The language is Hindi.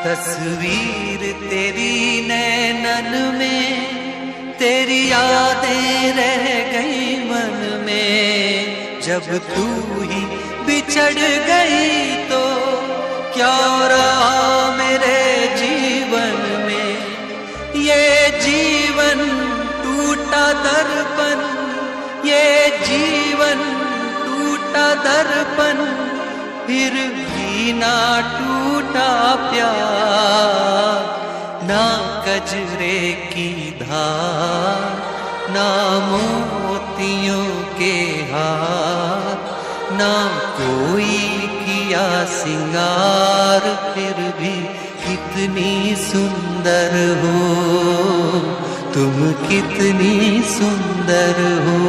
तस्वीर तेरी नैनन में, तेरी यादें रह गई मन में। जब तू ही बिछड़ गई तो क्या रहा मेरे जीवन में। ये जीवन टूटा दर्पण, ये जीवन टूटा दर्पण, फिर भी ना टूटा प्यार। ना कजरे की धार, ना मोतियों के हार, ना कोई किया सिंगार, फिर भी कितनी सुंदर हो तुम, कितनी सुंदर हो।